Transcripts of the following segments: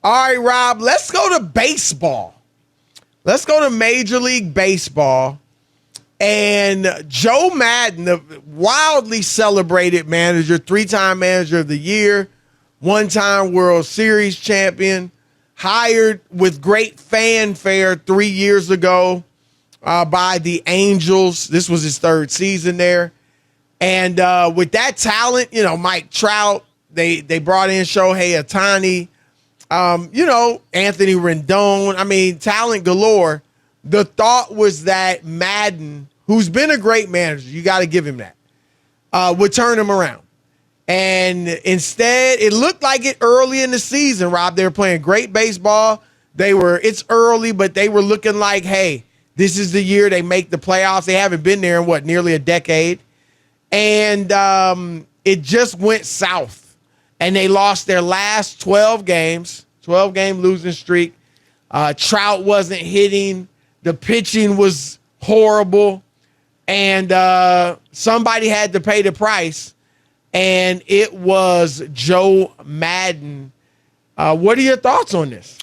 All right, Rob, let's go to baseball. Let's go to Major League Baseball. And Joe Maddon, the wildly celebrated manager, 3-time manager of the year, 1-time World Series champion, hired with great fanfare 3 years ago by the Angels. This was his 3rd season there. And with that talent, Mike Trout, they brought in Shohei Ohtani, Anthony Rendon. Talent galore. The thought was that Maddon, who's been a great manager, you got to give him that, would turn him around. And instead, it looked like it early in the season, Rob. They were playing great baseball. It's early, but they were looking like, hey, this is the year they make the playoffs. They haven't been there in, nearly a decade. And it just went south. And they lost their last 12 games, 12-game losing streak. Trout wasn't hitting. The pitching was horrible. And somebody had to pay the price. And it was Joe Maddon. What are your thoughts on this?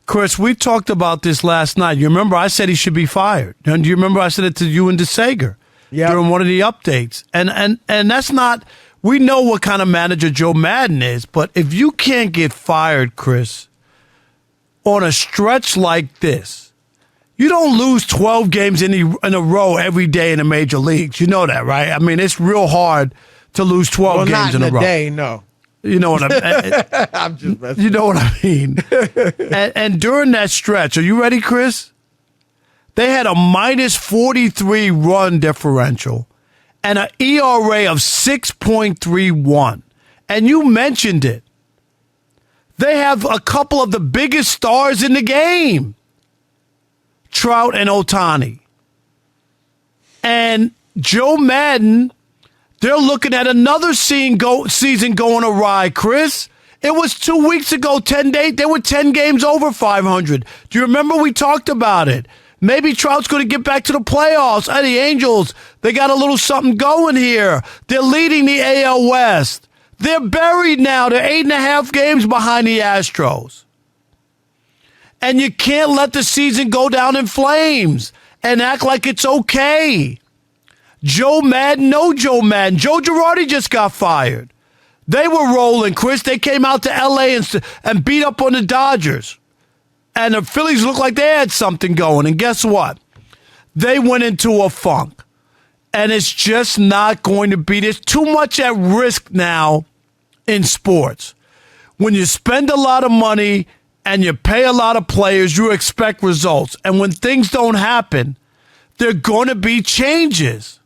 Chris, we talked about this last night. You remember I said he should be fired. And do you remember I said it to you and DeSager during one of the updates? And that's not – we know what kind of manager Joe Maddon is. But if you can't get fired, Chris, on a stretch like this, you don't lose 12 games in a row every day in the major leagues. You know that, right? It's real hard to lose 12 games in a row. Not in a day, no. You know what I mean? I'm just messing. You know what I mean? and during that stretch, are you ready, Chris? They had a minus 43 run differential and an ERA of 6.31. And you mentioned it. They have a couple of the biggest stars in the game, Trout and Ohtani. And Joe Maddon, they're looking at another season going awry, Chris. It was 2 weeks ago, 10 days. They were 10 games over 500. Do you remember we talked about it? Maybe Trout's going to get back to the playoffs. The Angels, they got a little something going here. They're leading the AL West. They're buried now. They're 8.5 games behind the Astros. And you can't let the season go down in flames and act like it's okay. Joe Maddon, no Joe Maddon. Joe Girardi just got fired. They were rolling, Chris. They came out to L.A. and beat up on the Dodgers. And the Phillies looked like they had something going. And guess what? They went into a funk. And it's just not going to be. There's too much at risk now in sports. When you spend a lot of money and you pay a lot of players, you expect results. And when things don't happen, there are going to be changes.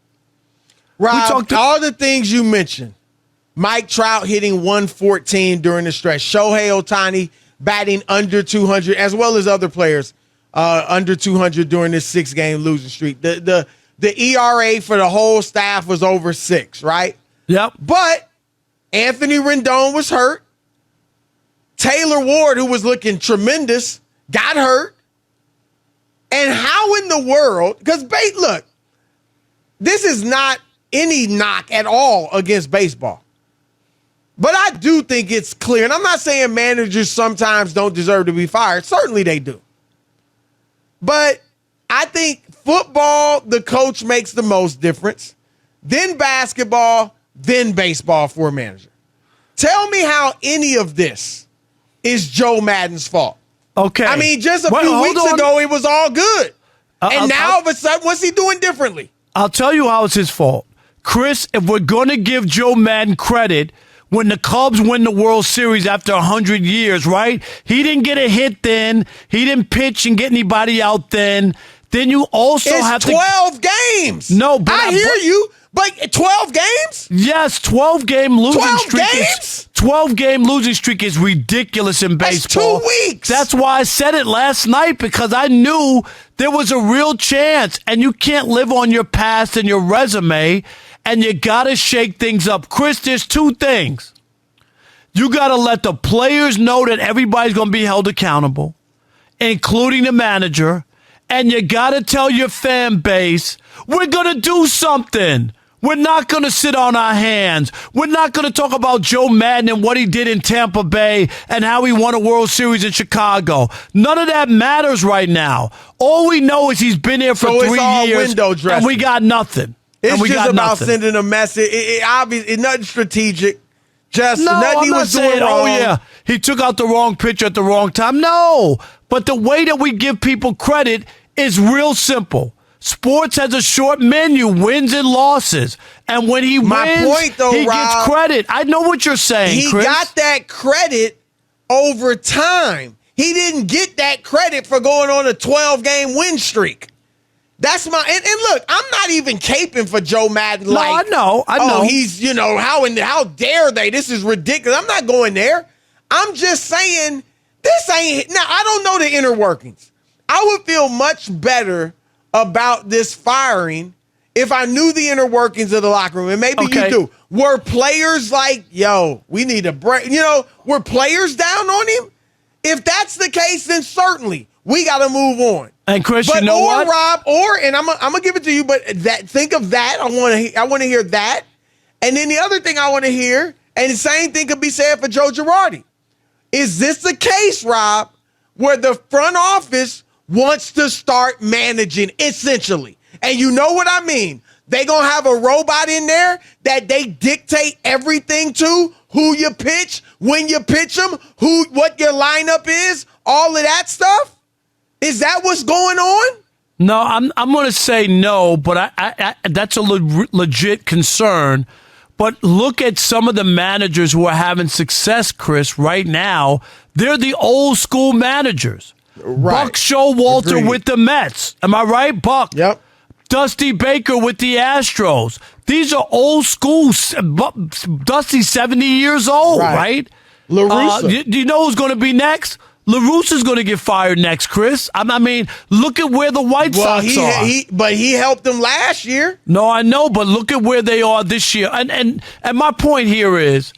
Rob, all the things you mentioned, Mike Trout hitting 114 during the stretch, Shohei Ohtani batting under 200, as well as other players under 200 during this 6-game losing streak. The ERA for the whole staff was over 6, right? Yep. But Anthony Rendon was hurt. Taylor Ward, who was looking tremendous, got hurt. And how in the world, because look, this is not any knock at all against baseball. But I do think it's clear, and I'm not saying managers sometimes don't deserve to be fired. Certainly they do. But I think football, the coach makes the most difference. Then basketball, then baseball for a manager. Tell me how any of this is Joe Maddon's fault. Okay. Just a few weeks ago, it was all good. And now, all of a sudden, what's he doing differently? I'll tell you how it's his fault. Chris, if we're going to give Joe Maddon credit, when the Cubs win the World Series after 100 years, right? He didn't get a hit then. He didn't pitch and get anybody out then. Then you also have 12 games. No, but I hear you. But 12 games? Yes, 12-game losing 12 streak. Games? 12-game losing streak is ridiculous in baseball. That's 2 weeks. That's why I said it last night, because I knew there was a real chance, and you can't live on your past and your resume, and you got to shake things up. Chris, there's 2 things. You got to let the players know that everybody's going to be held accountable, including the manager, and you got to tell your fan base, we're going to do something. We're not going to sit on our hands. We're not going to talk about Joe Maddon and what he did in Tampa Bay and how he won a World Series in Chicago. None of that matters right now. All we know is he's been here for 3 years, and we got nothing. It's just about sending a message. It's nothing strategic. Just no, nothing he was doing wrong. Oh, yeah, he took out the wrong pitch at the wrong time. No, but the way that we give people credit is real simple. Sports has a short menu, wins and losses. And when he wins, he gets credit. I know what you're saying, Chris. He got that credit over time. He didn't get that credit for going on a 12-game win streak. That's my and look, I'm not even caping for Joe Maddon. No, I know. Oh, he's how dare they? This is ridiculous. I'm not going there. I'm just saying this ain't. Now I don't know the inner workings. I would feel much better about this firing if I knew the inner workings of the locker room, and maybe you do. Were players like, yo, we need a break? Were players down on him? If that's the case, then certainly we got to move on. And Chris, you know what, Rob, and I'm gonna give it to you. But think of that. I want to hear that. And then the other thing I want to hear, and the same thing could be said for Joe Girardi. Is this the case, Rob, where the front office wants to start managing essentially? And you know what I mean? They gonna have a robot in there that they dictate everything to, who you pitch, when you pitch them, what your lineup is, all of that stuff. Is that what's going on? No, I'm going to say no, but I that's a legit concern. But look at some of the managers who are having success, Chris, right now. They're the old school managers. Right. Buck Showalter Agreed. with the Mets. Am I right, Buck? Yep. Dusty Baker with the Astros. These are old school. Dusty's 70 years old, right? La Russa. Do you know who's going to be next? La Russa's going to get fired next, Chris. I mean, look at where the White Sox are. But he helped them last year. No, I know, but look at where they are this year. And my point here is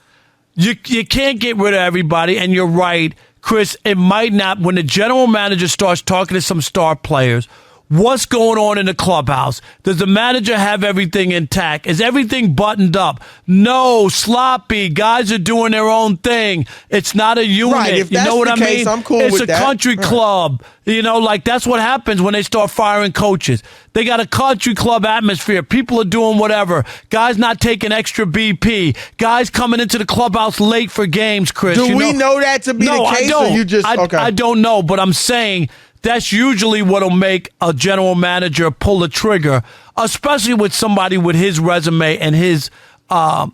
you can't get rid of everybody, and you're right, Chris. It might not. When the general manager starts talking to some star players, what's going on in the clubhouse? Does the manager have everything intact? Is everything buttoned up? No, sloppy. Guys are doing their own thing. It's not a unit. Right, if that's you know what the I case, mean? I'm cool it's with a that. country club. That's what happens when they start firing coaches. They got a country club atmosphere. People are doing whatever. Guys not taking extra BP. Guys coming into the clubhouse late for games, Chris. Do we know that to be the case? I don't. Or you just, okay. I don't know, but I'm saying that's usually what'll make a general manager pull the trigger, especially with somebody with his resume and his all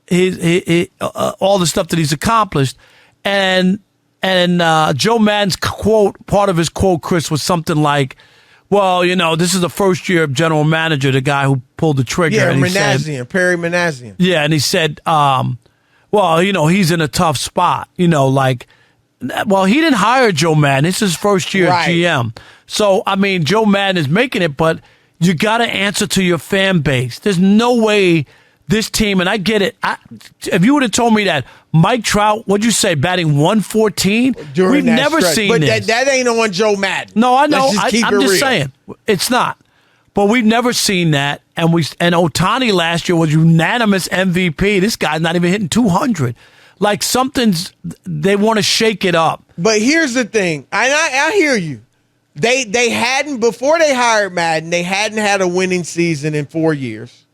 the stuff that he's accomplished. And Joe Maddon's quote, part of his quote, Chris, was something like, well, this is the first year of general manager, the guy who pulled the trigger. Yeah, and Perry Manassian. Yeah, and he said, well, he's in a tough spot, Well, he didn't hire Joe Maddon. It's his first year at GM. So, I mean, Joe Maddon is making it, but you got to answer to your fan base. There's no way this team, and I get it. If you would have told me that Mike Trout, what'd you say, batting 114? We've never seen this. But that ain't on Joe Maddon. No, I know. I'm just saying. It's not. But we've never seen that. And Ohtani last year was unanimous MVP. This guy's not even hitting 200. Like they want to shake it up. But here's the thing. I hear you. They hadn't, before they hired Maddon, they hadn't had a winning season in 4 years.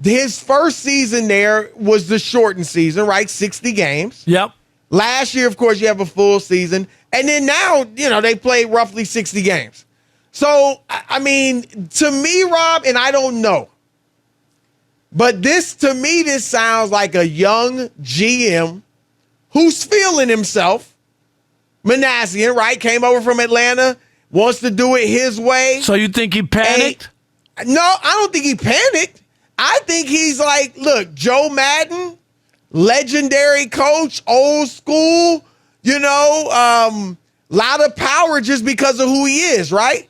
His first season there was the shortened season, right? 60 games. Yep. Last year, of course, you have a full season. And then now, they play roughly 60 games. So, I mean, to me, Rob, and I don't know, but this sounds like a young GM who's feeling himself. Manassian, right? Came over from Atlanta, wants to do it his way. So you think he panicked? No, I don't think he panicked. I think he's like, look, Joe Maddon, legendary coach, old school, lot of power just because of who he is, right?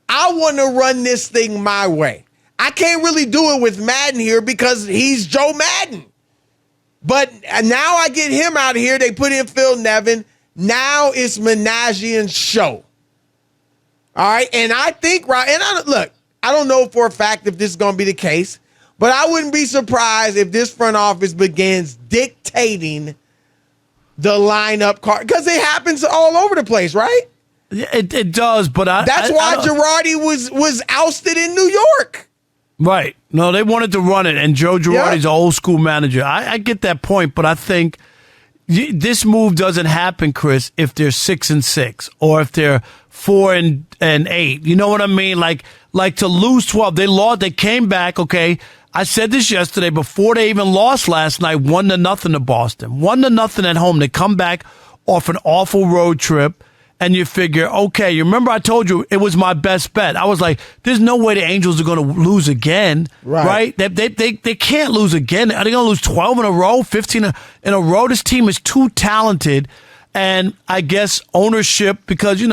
I want to run this thing my way. I can't really do it with Maddon here because he's Joe Maddon. But now I get him out of here. They put in Phil Nevin. Now it's Manassian's show. All right. And I think, right, and look, I don't know for a fact if this is going to be the case, But I wouldn't be surprised if this front office begins dictating the lineup card, because it happens all over the place, right? It does, but that's why Girardi was ousted in New York. Right. No, they wanted to run it, and Joe Girardi's an old school manager. I get that point, but I think this move doesn't happen, Chris, if they're 6-6 or if they're 4-8. You know what I mean? Like to lose 12. They lost. They came back. Okay. I said this yesterday before they even lost last night. 1-0 to Boston. 1-0 at home. They come back off an awful road trip. And you figure, okay, you remember I told you it was my best bet. I was like, there's no way the Angels are going to lose again, right? They can't lose again. Are they going to lose 12 in a row, 15 in a row? This team is too talented. And I guess ownership, because,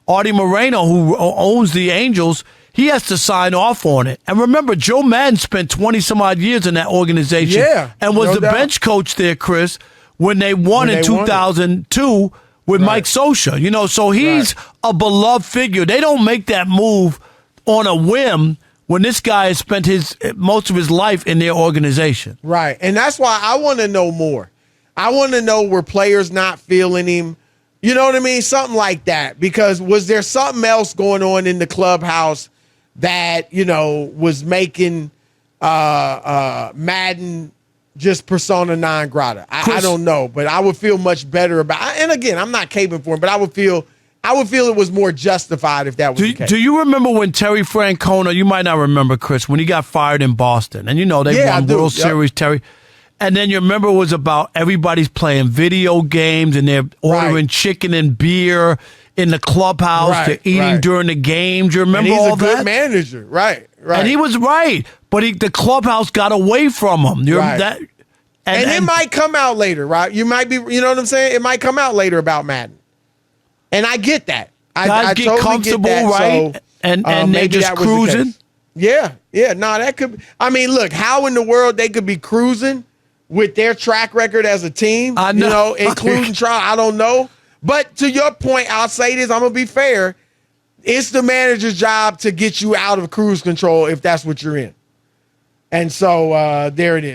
Artie Moreno, who owns the Angels, he has to sign off on it. And remember, Joe Maddon spent 20-some-odd years in that organization and was the bench coach there, Chris, when they won in 2002. With Mike Scioscia, so he's a beloved figure. They don't make that move on a whim when this guy has spent most of his life in their organization. Right, and that's why I want to know more. I want to know, were players not feeling him? You know what I mean? Something like that. Because was there something else going on in the clubhouse that, was making Maddon just persona non grata? I don't know, but I would feel much better about. And again, I'm not caping for him, but I would feel it was more justified if that was the case. Do you remember when Terry Francona? You might not remember, Chris, when he got fired in Boston, and they won World Series. Terry, and then you remember it was about everybody's playing video games and they're ordering chicken and beer in the clubhouse. They're eating during the games. You remember all that? He's a good manager, right? And he was right. But the clubhouse got away from him. And it might come out later, right? You might be, you know what I'm saying? It might come out later about Maddon. And I get that. I get totally comfortable, get that. right? So, and they just cruising. Yeah. No, that could. I mean, look, how in the world they could be cruising with their track record as a team? I know. Including trial. I don't know. But to your point, I'll say this. I'm gonna be fair. It's the manager's job to get you out of cruise control if that's what you're in. And so there it is.